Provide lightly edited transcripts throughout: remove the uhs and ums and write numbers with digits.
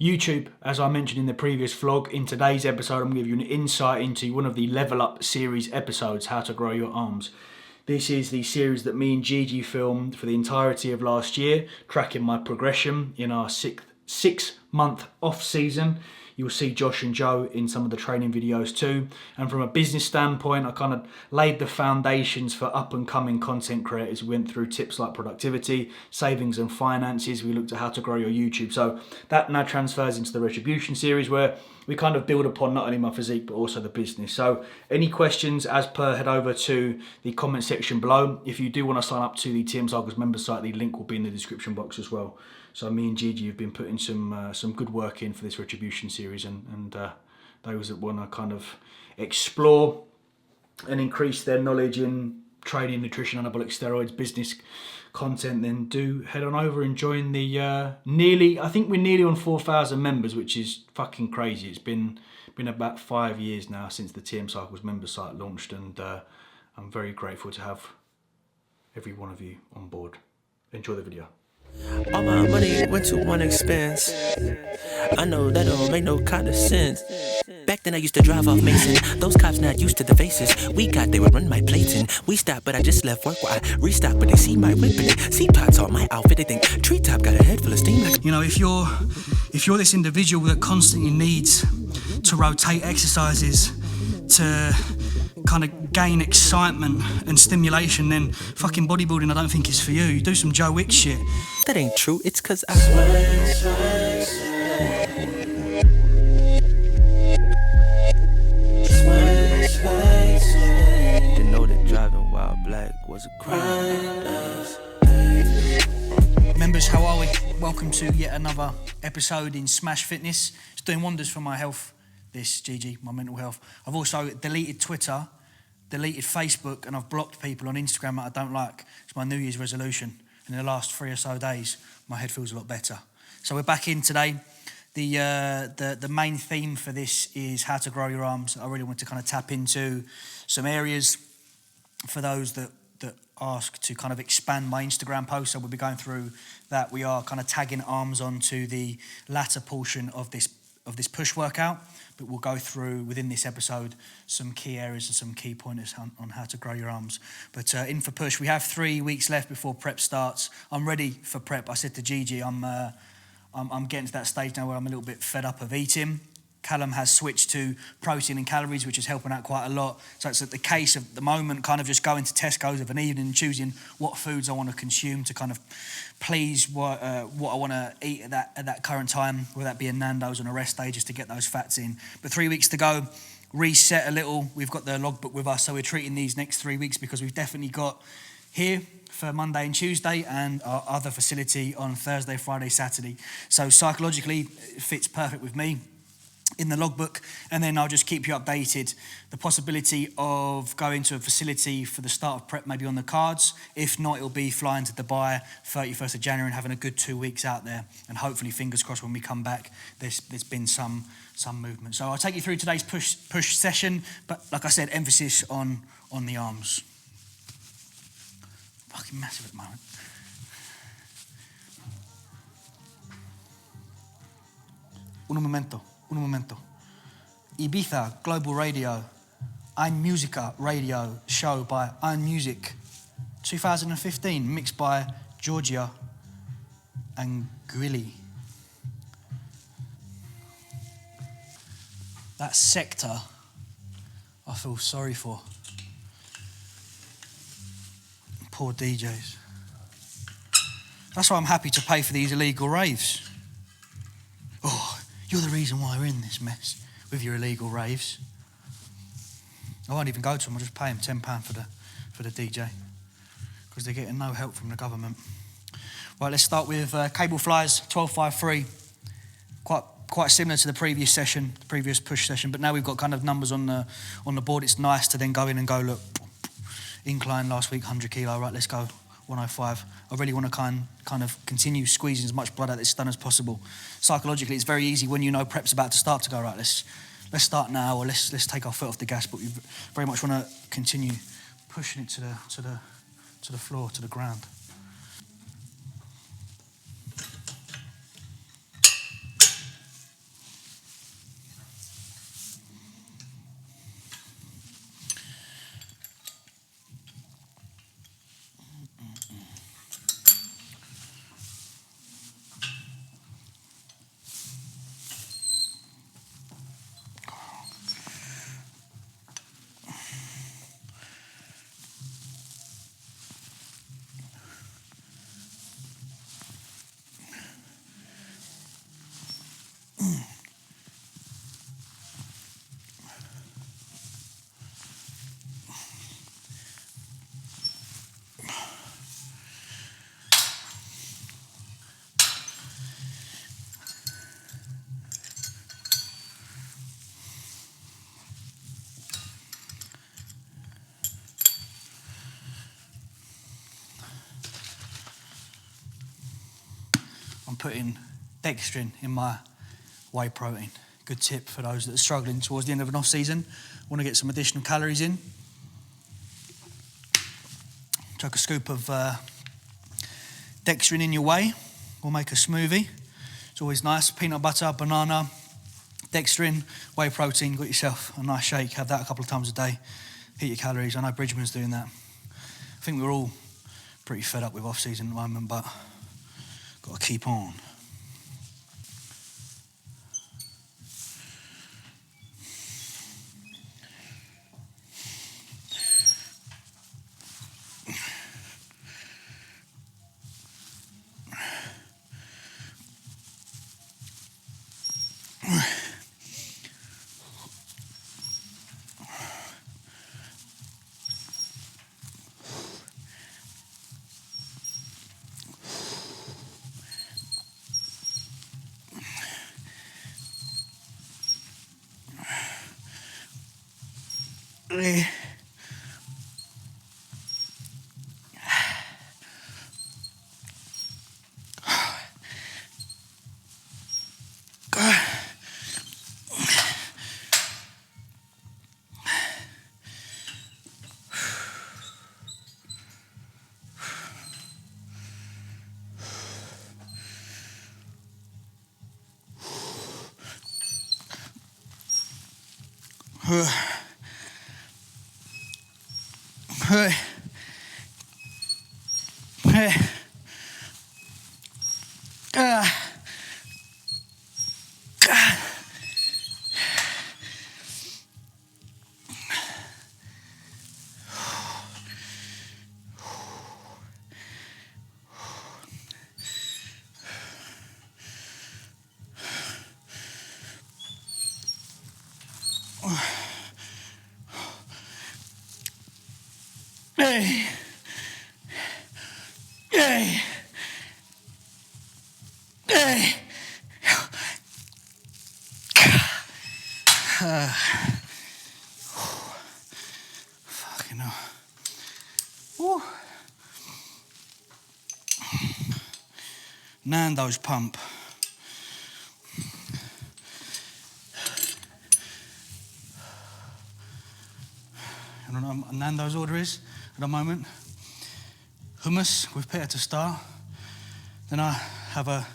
YouTube, as I mentioned in the previous vlog. In today's episode, I'm going to give you an insight into one of the Level Up series episodes, How to Grow Your Arms. This is the series that me and Gigi filmed for the entirety of last year, tracking my progression in our six-month off-season. You'll see Josh and Joe in some of the training videos too. And from a business standpoint, I kind of laid the foundations for up-and-coming content creators. We went through tips like productivity, savings and finances. We looked at how to grow your YouTube. So that now transfers into the Retribution series, where we kind of build upon not only my physique, but also the business. So any questions, as per, head over to the comment section below. If you do want to sign up to the TM Cycles member site, the link will be in the description box as well. So me and Gigi have been putting some good work in for this Retribution series, and those that want to kind of explore and increase their knowledge in training, nutrition, anabolic steroids, business content, then do head on over and join the I think we're nearly on 4,000 members, which is fucking crazy. It's been about 5 years now since the TM Cycles member site launched, and I'm very grateful to have every one of you on board. Enjoy the video. All my money went to one expense. I know that don't make no kind of sense. Back then I used to drive off Mason. Those cops not used to the faces we got. They would run my plates and we stopped, but I just left work while I restocked. But they see my whip and they see pots on my outfit. They think treetop got a head full of steam. You know, if you're this individual that constantly needs to rotate exercises to kind of gain excitement and stimulation, then fucking bodybuilding I don't think is for you. You do some Joe Wicks shit. That ain't true. It's cause I didn't know that driving while black was a crime. Members, how are we? Welcome to yet another episode in Smash Fitness. It's doing wonders for my health, this, Gigi, my mental health. I've also deleted Twitter, deleted Facebook, and I've blocked people on Instagram that I don't like. It's my New Year's resolution. And in the last 3 or so days, my head feels a lot better. So we're back in today. The main theme for this is how to grow your arms. I really want to kind of tap into some areas for those that ask to kind of expand my Instagram post. So we'll be going through that. We are kind of tagging arms onto the latter portion of this push workout, but we'll go through within this episode some key areas and some key pointers on how to grow your arms. But in for push, we have 3 weeks left before prep starts. I'm ready for prep. I said to Gigi, I'm getting to that stage now where I'm a little bit fed up of eating. Callum has switched to protein and calories, which is helping out quite a lot. So it's the case of the moment, kind of just going to Tesco's of an evening and choosing what foods I want to consume to kind of please what I want to eat at that current time, whether that be a Nando's on a rest day, just to get those fats in. But 3 weeks to go, reset a little. We've got the logbook with us, so we're treating these next 3 weeks because we've definitely got here for Monday and Tuesday, and our other facility on Thursday, Friday, Saturday. So psychologically, it fits perfect with me in the logbook, and then I'll just keep you updated. The possibility of going to a facility for the start of prep maybe on the cards. If not, it'll be flying to Dubai 31st of January and having a good 2 weeks out there, and hopefully, fingers crossed, when we come back, there's been some movement. So I'll take you through today's push session, but like I said, emphasis on the arms. Fucking massive at the moment. Un momento. Ibiza Global Radio, Ein Musica Radio show by Ein Music, 2015, mixed by Georgia and Grilly. That sector, I feel sorry for. Poor DJs. That's why I'm happy to pay for these illegal raves. Oh, you're the reason why we're in this mess with your illegal raves. I won't even go to them. I'll just pay them £10 for the DJ because they're getting no help from the government. Right, let's start with cable flyers, 1253. Quite similar to the previous session, the previous push session, but now we've got kind of numbers on the board. It's nice to then go in and go, look, incline last week, 100 kilo, right, let's go, 105. I really want to kind of continue squeezing as much blood out of this stun as possible. Psychologically, it's very easy when you know prep's about to start to go, right, let's start now, or let's take our foot off the gas, but we very much want to continue pushing it to the floor, to the ground. putting dextrin in my whey protein. Good tip for those that are struggling towards the end of an off-season. Want to get some additional calories in. Chuck a scoop of dextrin in your whey. We'll make a smoothie. It's always nice. Peanut butter, banana, dextrin, whey protein. Got yourself a nice shake. Have that a couple of times a day. Hit your calories. I know Bridgman's doing that. I think we're all pretty fed up with off-season at the moment, but got to keep on. Hey. Hey. Hey. Fucking hell. Woo. Nando's pump. I don't know what Nando's order is at the moment. Hummus with potato start. Then I have a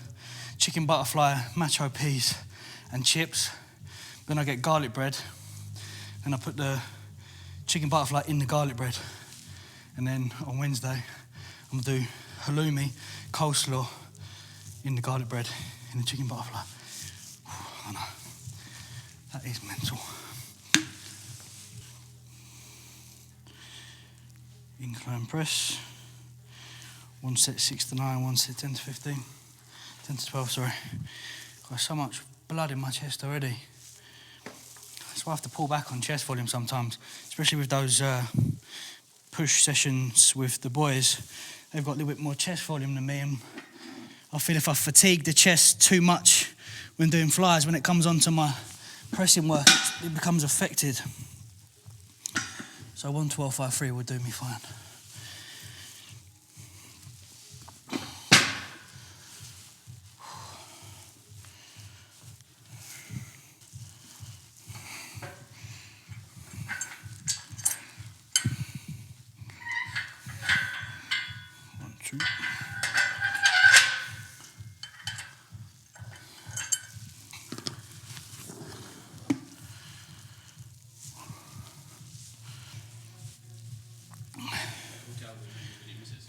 chicken butterfly, macho peas and chips. Then I get garlic bread. Then I put the chicken butterfly in the garlic bread. And then on Wednesday, I'm gonna do halloumi, coleslaw in the garlic bread, in the chicken butterfly. I know. That is mental. Incline press. One set 6 to 9, one set 10 to 15. 10 to 12, sorry. Got so much blood in my chest already. That's why I have to pull back on chest volume sometimes, especially with those push sessions with the boys. They've got a little bit more chest volume than me, and I feel if I fatigue the chest too much when doing flies, when it comes onto my pressing work, it becomes affected. So 112.53 would do me fine.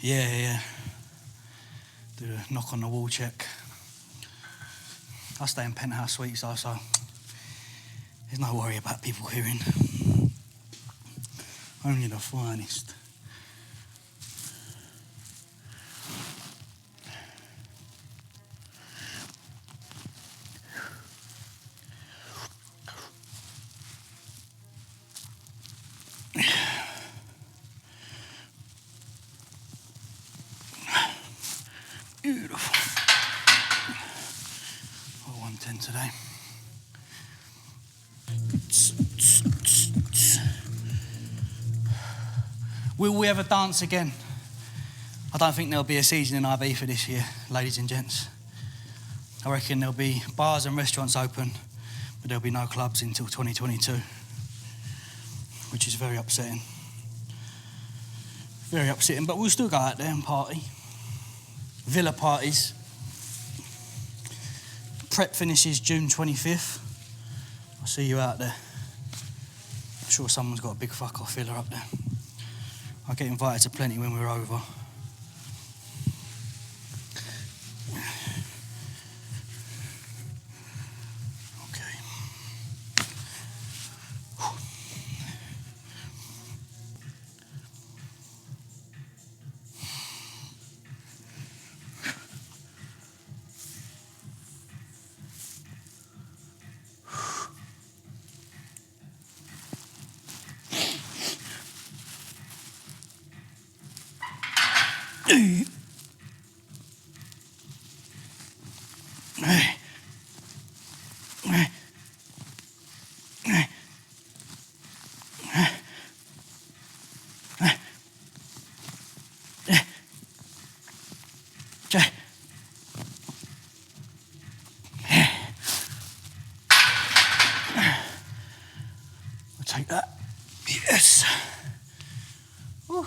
Yeah. Do a knock on the wall check. I stay in penthouse suites though, so there's no worry about people hearing. Only the finest. Beautiful. Oh, 110 today. Will we ever dance again? I don't think there'll be a season in IB for this year, ladies and gents. I reckon there'll be bars and restaurants open, but there'll be no clubs until 2022, which is very upsetting. Very upsetting, but we'll still go out there and party. Villa parties. Prep finishes June 25th. I'll see you out there. I'm sure someone's got a big fuck off villa up there. I get invited to plenty when we're over. Take that. Yes. Whew.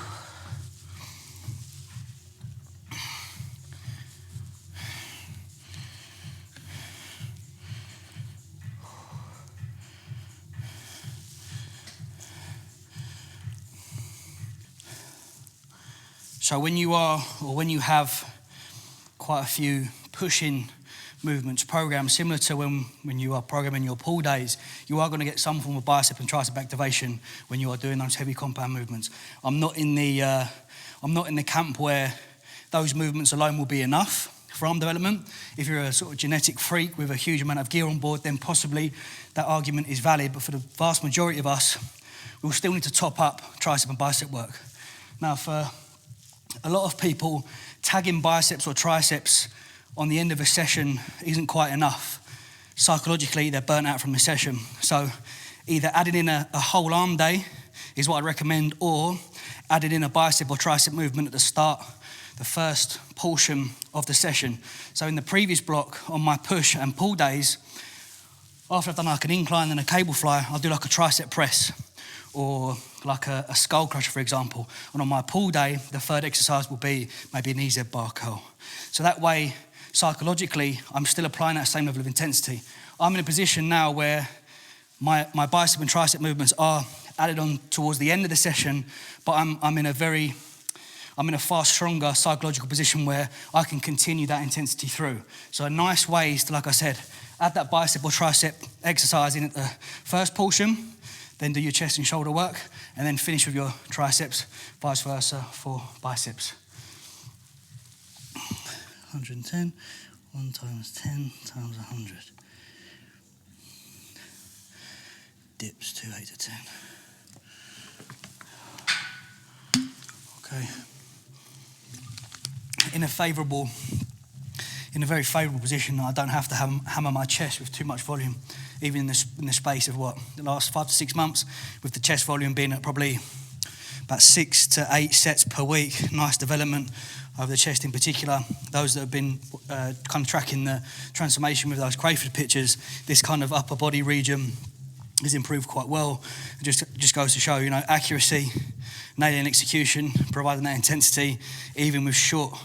So when you have quite a few push-in movements programmed, similar to when you are programming your pull days, you are going to get some form of bicep and tricep activation when you are doing those heavy compound movements. I'm not in the camp where those movements alone will be enough for arm development. If you're a sort of genetic freak with a huge amount of gear on board, then possibly that argument is valid. But for the vast majority of us, we'll still need to top up tricep and bicep work. Now, for a lot of people, tagging biceps or triceps on the end of a session isn't quite enough. Psychologically, they're burnt out from the session. So either adding in a whole arm day is what I'd recommend, or adding in a bicep or tricep movement at the start, the first portion of the session. So in the previous block, on my push and pull days, after I've done like an incline and a cable fly, I'll do like a tricep press or like a skull crusher, for example. And on my pull day, the third exercise will be maybe an EZ bar curl. So that way, psychologically, I'm still applying that same level of intensity. I'm in a position now where my bicep and tricep movements are added on towards the end of the session, but I'm in a far stronger psychological position where I can continue that intensity through. So a nice way is to, like I said, add that bicep or tricep exercise in at the first portion, then do your chest and shoulder work, and then finish with your triceps, vice versa for biceps. 110, 1 times 10 times 100. Dips to 8 to 10. Okay. In a very favourable position, I don't have to hammer my chest with too much volume, even in the space of the last 5 to 6 months, with the chest volume being at probably about 6 to 8 sets per week. Nice development over the chest in particular. Those that have been kind of tracking the transformation with those Crayford pictures, this kind of upper body region has improved quite well. It just goes to show, accuracy, nailing execution, providing that intensity, even with short,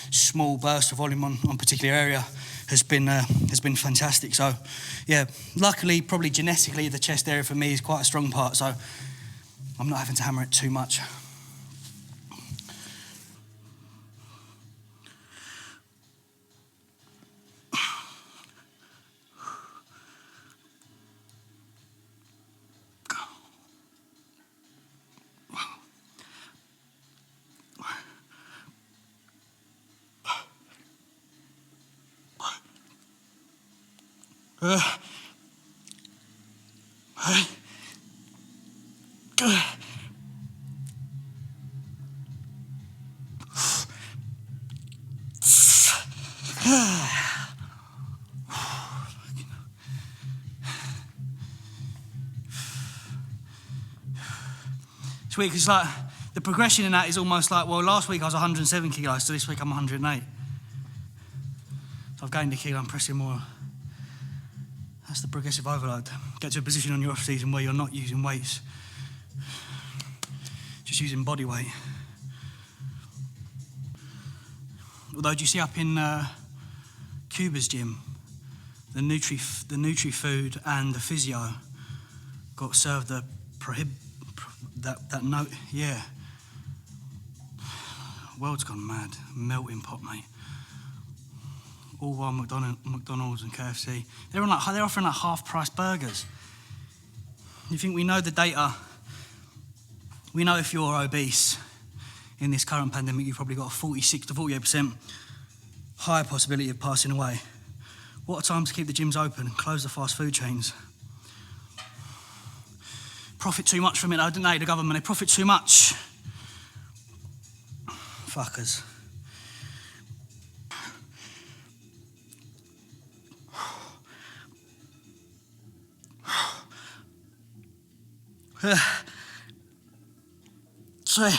small bursts of volume on particular area, has been fantastic. So, yeah, luckily, probably genetically, the chest area for me is quite a strong part, so I'm not having to hammer it too much. It's weird because like the progression in that is almost like, well, last week I was 107 kilos, so this week I'm 108. So I've gained a kilo, I'm pressing more. That's the progressive overload. Get to a position on your off season where you're not using weights, just using body weight. Although, do you see up in Cuba's gym, the Nutri food and the physio got served the that note, yeah. World's gone mad, melting pot, mate. All while McDonald's and KFC, they're offering like half-price burgers. You think we know the data? We know if you're obese in this current pandemic, you've probably got a 46 to 48% higher possibility of passing away. What a time to keep the gyms open and close the fast food chains. Profit too much from it, though, don't they, the government? They profit too much. Fuckers. Sorry.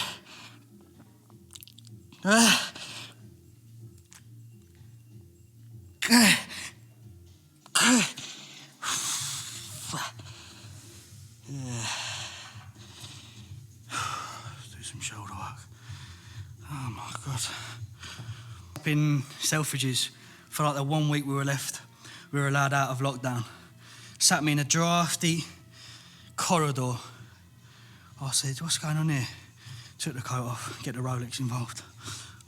Do some shoulder work. Oh my God. Up in Selfridges for like the 1 week we were left, we were allowed out of lockdown. Sat me in a drafty corridor. I said, what's going on here? Took the coat off, get the Rolex involved.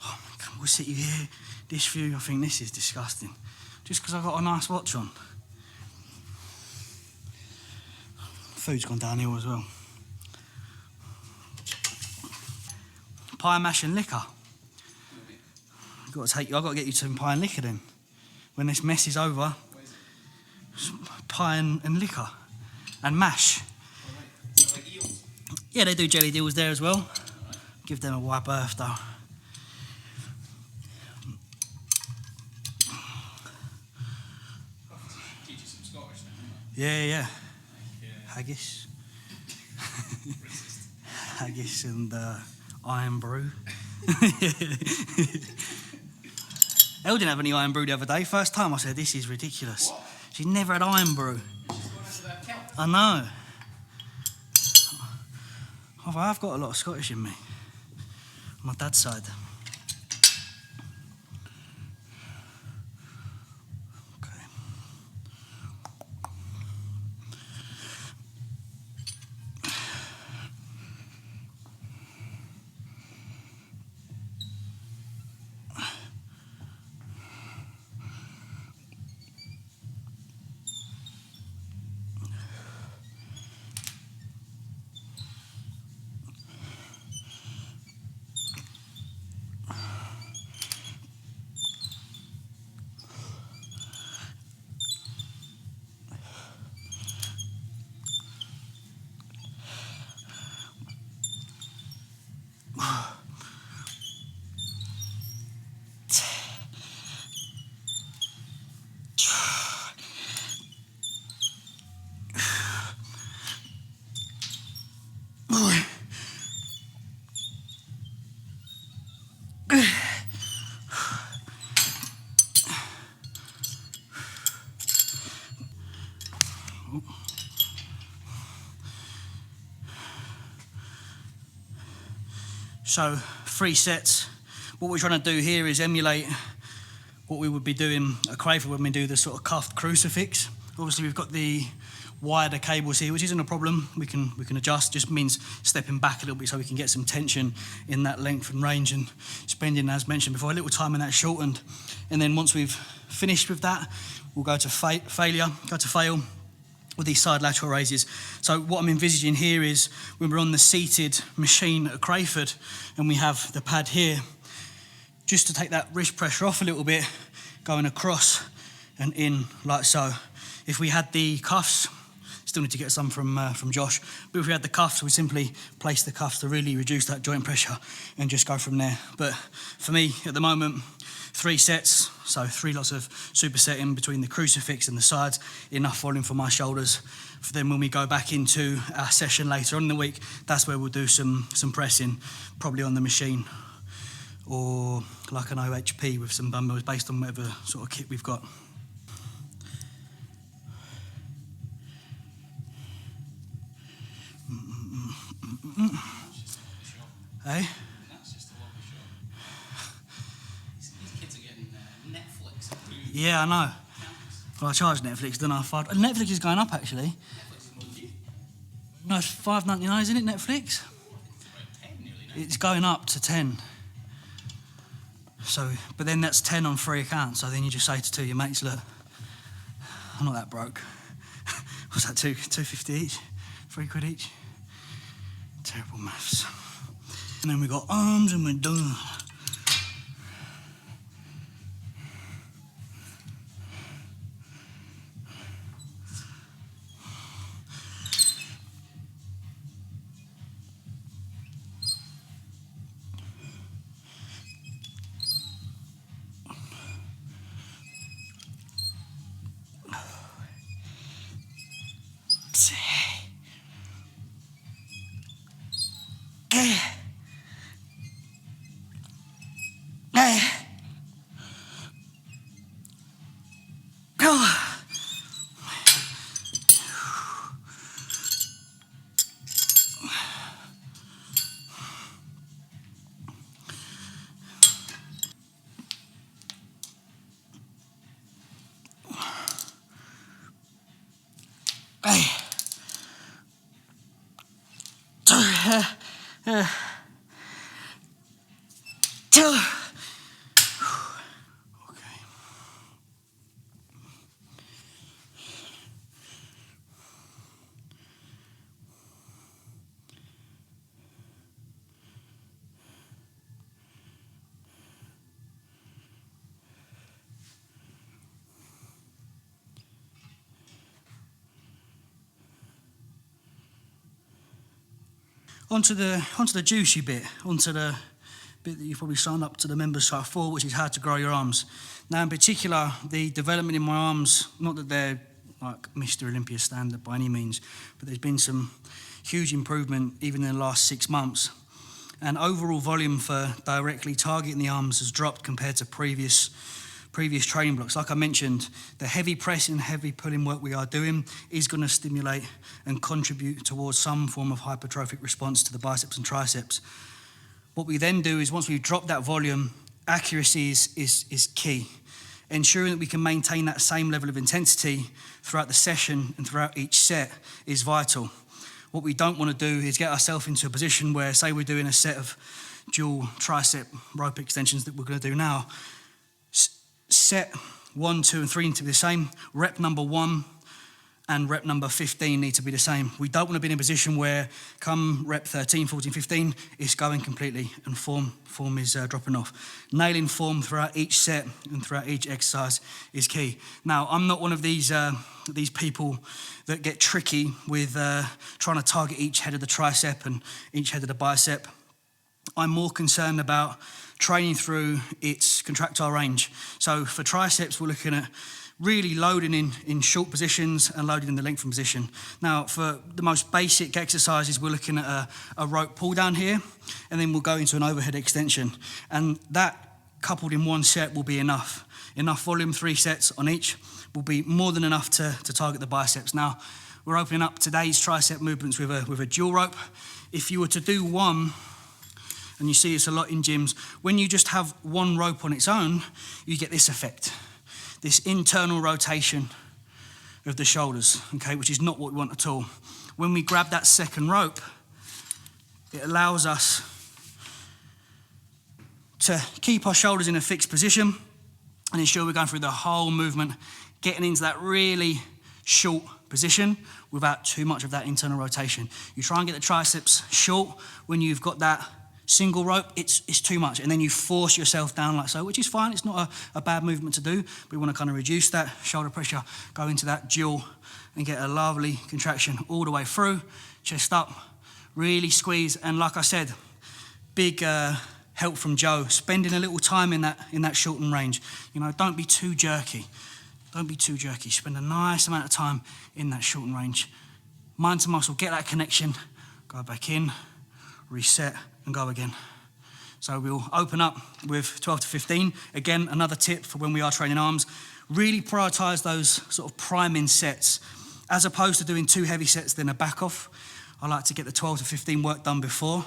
Oh my God, we'll sit you here, this view. I think this is disgusting. Just because I've got a nice watch on. Food's gone downhill as well. Pie, mash and liquor. I've got to get you some pie and liquor then. When this mess is over, pie and liquor and mash. Yeah, they do jelly deals there as well. Give them a wide berth though. Teach you some Scottish now, Yeah. Haggis. Haggis and iron brew. Elle didn't have any iron brew the other day. First time I said, this is ridiculous. What? She's never had iron brew. I know. I've got a lot of Scottish in me. My dad's side. Okay. So 3 sets. What we're trying to do here is emulate what we would be doing at Crafer when we do the sort of cuffed crucifix. Obviously we've got the wider cables here, which isn't a problem. We can adjust, just means stepping back a little bit so we can get some tension in that length and range and spending, as mentioned before, a little time in that shortened. And then once we've finished with that, we'll go to fail with these side lateral raises. So what I'm envisaging here is when we're on the seated machine at Crayford and we have the pad here, just to take that wrist pressure off a little bit, going across and in like so. If we had the cuffs, still need to get some from Josh, but if we had the cuffs, we simply place the cuffs to really reduce that joint pressure and just go from there. But for me, at the moment, 3 sets, so 3 lots of supersetting between the crucifix and the sides, enough volume for my shoulders. For then when we go back into our session later on in the week, that's where we'll do some pressing, probably on the machine or like an OHP with some dumbbells based on whatever sort of kit we've got. Hey? That's just a lovely show. These kids are getting Netflix approved. Yeah, I know. Well, I charge Netflix, don't I? Netflix is going up, actually. Netflix is more cheap. No, it's $5.99, isn't it, Netflix? It's about 10 nearly now. It's going up to 10. So, but then that's 10 on 3 accounts. So then you just say to 2 of your mates, look, I'm not that broke. What's that, $2.50 each? £3 each? Terrible maths. And then we got arms and we're done. Onto the juicy bit, onto the bit that you've probably signed up to the members site for, which is how to grow your arms. Now, in particular, the development in my arms, not that they're like Mr. Olympia standard by any means, but there's been some huge improvement even in the last 6 months. And overall volume for directly targeting the arms has dropped compared to previous training blocks. Like I mentioned, the heavy pressing and heavy pulling work we are doing is going to stimulate and contribute towards some form of hypertrophic response to the biceps and triceps. What we then do is, once we've dropped that volume, accuracy is key. Ensuring that we can maintain that same level of intensity throughout the session and throughout each set is vital. What we don't want to do is get ourselves into a position where, say we're doing a set of dual tricep rope extensions that we're going to do now, set 1, 2, and 3 need to be the same. Rep number 1 and rep number 15 need to be the same. We don't want to be in a position where come rep 13, 14, 15, it's going completely and form is dropping off. Nailing form throughout each set and throughout each exercise is key. Now, I'm not one of these people that get tricky with trying to target each head of the tricep and each head of the bicep. I'm more concerned about training through its contractile range. So for triceps, we're looking at really loading in short positions and loading in the lengthened position. Now, for the most basic exercises, we're looking at a rope pull down here, and then we'll go into an overhead extension. And that, coupled in one set, will be enough. Enough volume, 3 sets on each, will be more than enough to target the biceps. Now, we're opening up today's tricep movements with a dual rope. If you were to do one, and you see this a lot in gyms, when you just have one rope on its own, you get this effect, this internal rotation of the shoulders, okay, which is not what we want at all. When we grab that second rope, it allows us to keep our shoulders in a fixed position and ensure we're going through the whole movement, getting into that really short position without too much of that internal rotation. You try and get the triceps short when you've got that single rope, it's too much, and then you force yourself down like so, which is fine. It's not a bad movement to do. We want to kind of reduce that shoulder pressure, go into that dual and get a lovely contraction all the way through, chest up, really squeeze. And like I said, big help from Joe, spending a little time in that shortened range. You know, don't be too jerky. Don't be too jerky. Spend a nice amount of time in that shortened range. Mind to muscle, get that connection, go back in, reset, and go again. So we'll open up with 12 to 15. Again, another tip for when we are training arms, really prioritise those sort of priming sets. As opposed to doing 2 heavy sets, then a back off, I like to get the 12 to 15 work done before.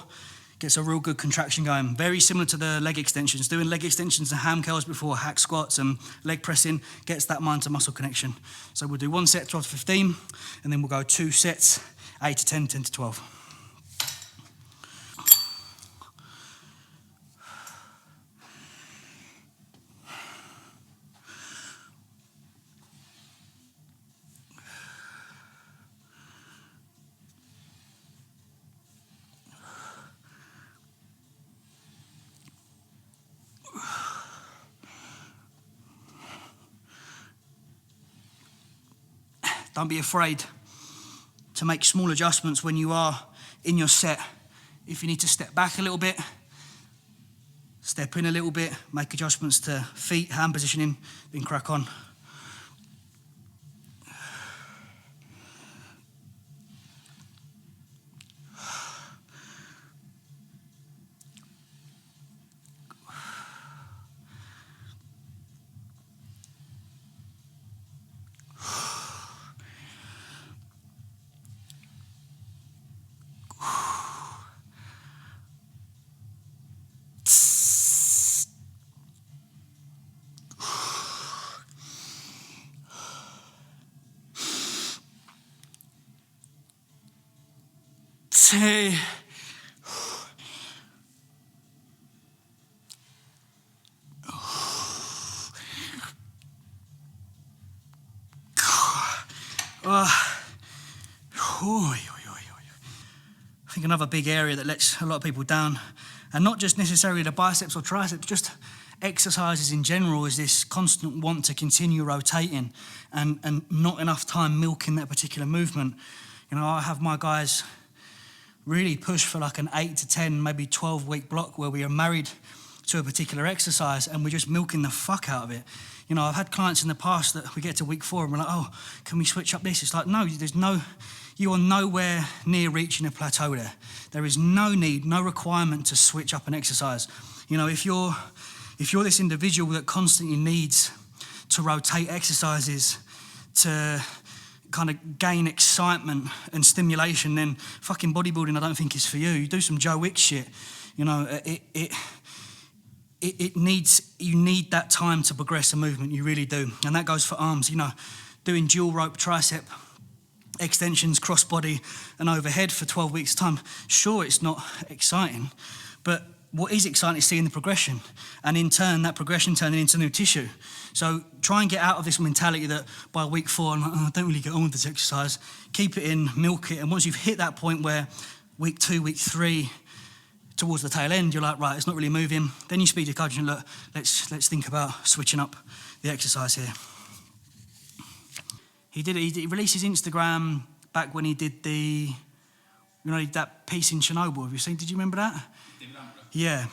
Gets a real good contraction going. Very similar to the leg extensions. Doing leg extensions and ham curls before hack squats and leg pressing gets that mind to muscle connection. So we'll do 1 set, 12 to 15, and then we'll go 2 sets, 8 to 10, 10 to 12. Don't be afraid to make small adjustments when you are in your set. If you need to step back a little bit, step in a little bit, make adjustments to feet, hand positioning, then crack on. Two. I think another big area that lets a lot of people down, and not just necessarily the biceps or triceps, just exercises in general, is this constant want to continue rotating and not enough time milking that particular movement. You know, I have my guys really push for like an 8 to 10, maybe 12-week block where we are married to a particular exercise and we're just milking the fuck out of it. You know, I've had clients in the past that we get to week 4 and we're like, oh, can we switch up this? It's like, no, you are nowhere near reaching a plateau there. There is no need, no requirement to switch up an exercise. You know, if you're this individual that constantly needs to rotate exercises to kind of gain excitement and stimulation, then fucking bodybuilding I don't think is for you. You do some Joe Wicks shit. You know, you need that time to progress a movement, you really do. And that goes for arms, you know, doing dual rope tricep extensions, crossbody and overhead for 12 weeks time. Sure, it's not exciting, but what is exciting is seeing the progression, and in turn, that progression turning into new tissue. So try and get out of this mentality that by week 4, I'm like, oh, I don't really get on with this exercise. Keep it in, milk it, and once you've hit that point where week 2, week 3, towards the tail end, you're like, right, it's not really moving. Then you speak to your coach and look, let's think about switching up the exercise here. He released his Instagram back when he did that piece in Chernobyl. Have you seen? Did you remember that? Yeah,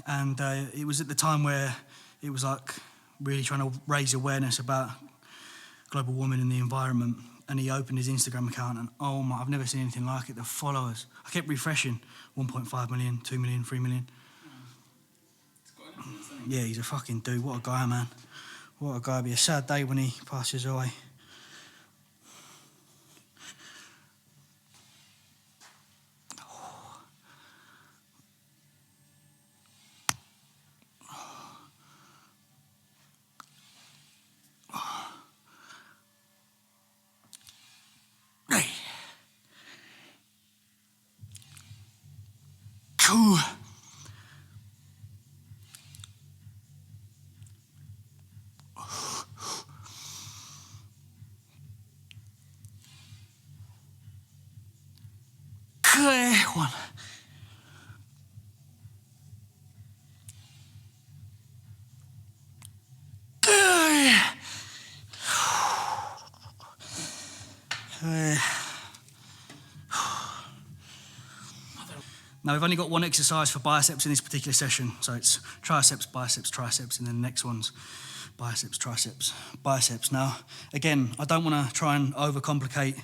and it was at the time where it was like really trying to raise awareness about global warming and the environment. And he opened his Instagram account, and oh my, I've never seen anything like it. The followers, I kept refreshing, 1.5 million, 2 million, 3 million. Yeah, he's a fucking dude. What a guy, man. What a guy. It'll be a sad day when he passes away. Cool. Good one. Now we've only got one exercise for biceps in this particular session, so it's triceps, biceps, triceps, and then the next one's biceps, triceps, biceps. Now, again, I don't want to try and overcomplicate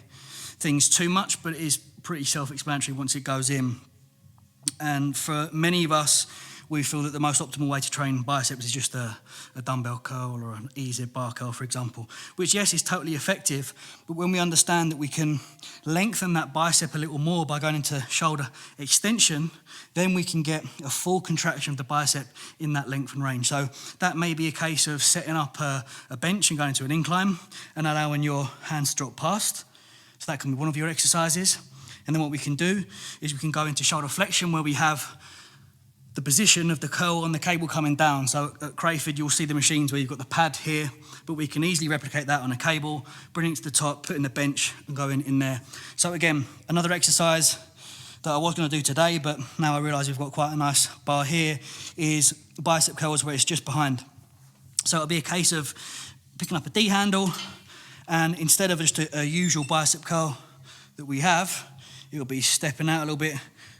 things too much, but it is pretty self-explanatory once it goes in. And for many of us, we feel that the most optimal way to train biceps is just a dumbbell curl or an EZ bar curl, for example, which, yes, is totally effective, but when we understand that we can lengthen that bicep a little more by going into shoulder extension, then we can get a full contraction of the bicep in that length and range. So that may be a case of setting up a bench and going into an incline and allowing your hands to drop past. So that can be one of your exercises. And then what we can do is we can go into shoulder flexion, where we have the position of the curl on the cable coming down. So at Crayford, you'll see the machines where you've got the pad here, but we can easily replicate that on a cable, bring it to the top, put in the bench and go in there. So again, another exercise that I was going to do today, but now I realise we've got quite a nice bar here, is bicep curls where it's just behind. So it'll be a case of picking up a D handle, and instead of just a usual bicep curl that we have, it'll be stepping out a little bit,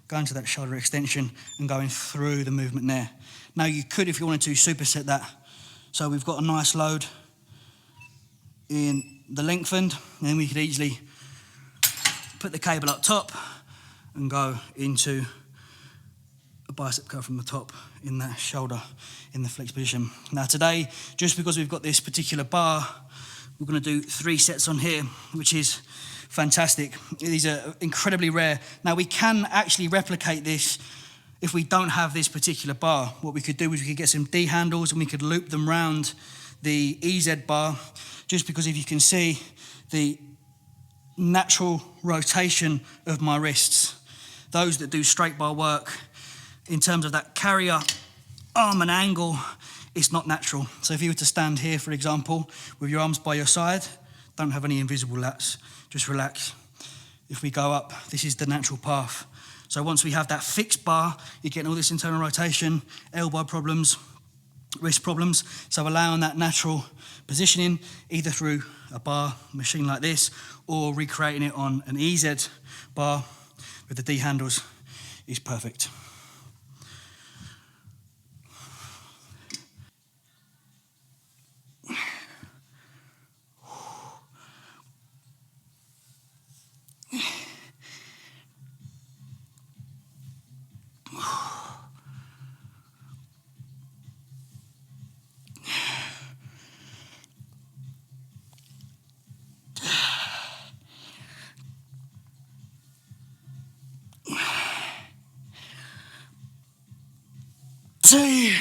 going to that shoulder extension and going through the movement there. Now you could, if you wanted to, superset that. So we've got a nice load in the lengthened, and then we could easily put the cable up top and go into a bicep curl from the top in that shoulder, in the flex position. Now today, just because we've got this particular bar, we're going to do 3 sets on here, which is fantastic. These are incredibly rare. Now we can actually replicate this if we don't have this particular bar. What we could do is we could get some D handles and we could loop them round the EZ bar, just because if you can see the natural rotation of my wrists, those that do straight bar work, in terms of that carrier arm and angle, it's not natural. So if you were to stand here, for example, with your arms by your side, don't have any invisible lats, just relax. If we go up, this is the natural path. So once we have that fixed bar, you're getting all this internal rotation, elbow problems, wrist problems. So allowing that natural positioning, either through a bar machine like this, or recreating it on an EZ bar with the D handles, is perfect. Two.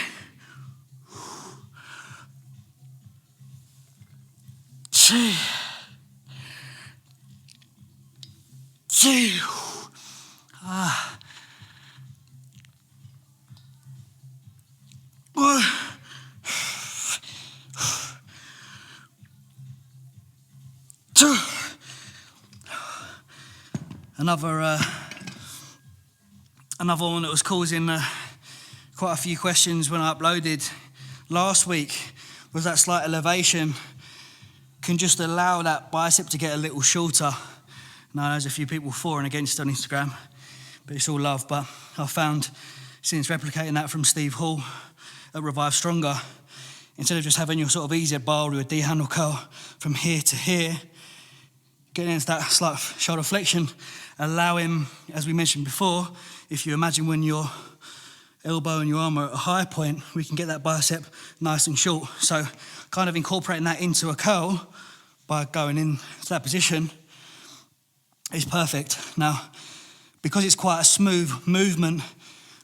Two. Two. Two. Another one that was causing quite a few questions when I uploaded last week was that slight elevation can just allow that bicep to get a little shorter. Now there's a few people for and against on Instagram, but it's all love. But I found, since replicating that from Steve Hall at Revive Stronger, instead of just having your sort of EZ bar with a D handle curl from here to here, getting into that slight shoulder flexion, allowing, as we mentioned before, if you imagine when your elbow and your arm are at a high point, we can get that bicep nice and short. So kind of incorporating that into a curl by going into that position is perfect. Now, because it's quite a smooth movement,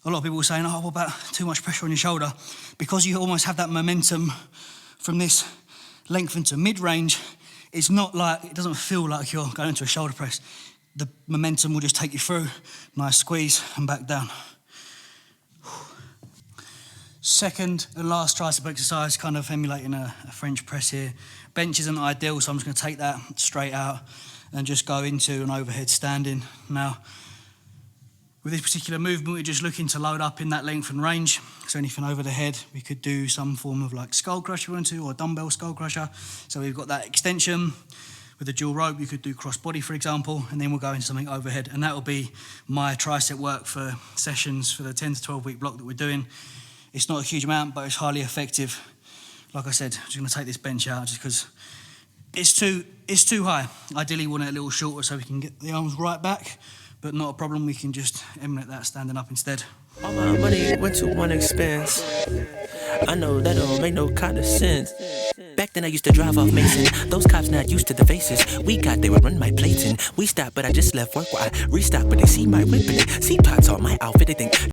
a lot of people are saying, oh, what about too much pressure on your shoulder? Because you almost have that momentum from this lengthen to mid-range, it's not like, it doesn't feel like you're going into a shoulder press. The momentum will just take you through. Nice squeeze and back down. Second and last tricep exercise, kind of emulating a French press here. Bench isn't ideal, so I'm just going to take that straight out and just go into an overhead standing. Now, with this particular movement, we're just looking to load up in that length and range. So anything over the head, we could do some form of like skull crusher if we want to, or dumbbell skull crusher. So we've got that extension. With a dual rope, you could do cross body, for example, and then we'll go into something overhead. And that will be my tricep work for sessions for the 10 to 12 week block that we're doing. It's not a huge amount, but it's highly effective. Like I said, I'm just going to take this bench out just because it's too high. Ideally, we want it a little shorter so we can get the arms right back, but not a problem. We can just emulate that standing up instead. All my money went to one expense. I know that don't make no kind of sense. Back then I used to drive off Mason. Those cops not used to the faces we got, they would run my plates in. We stopped, but I just left work while I restocked, but they see my whip and they see pots on my outfit. They think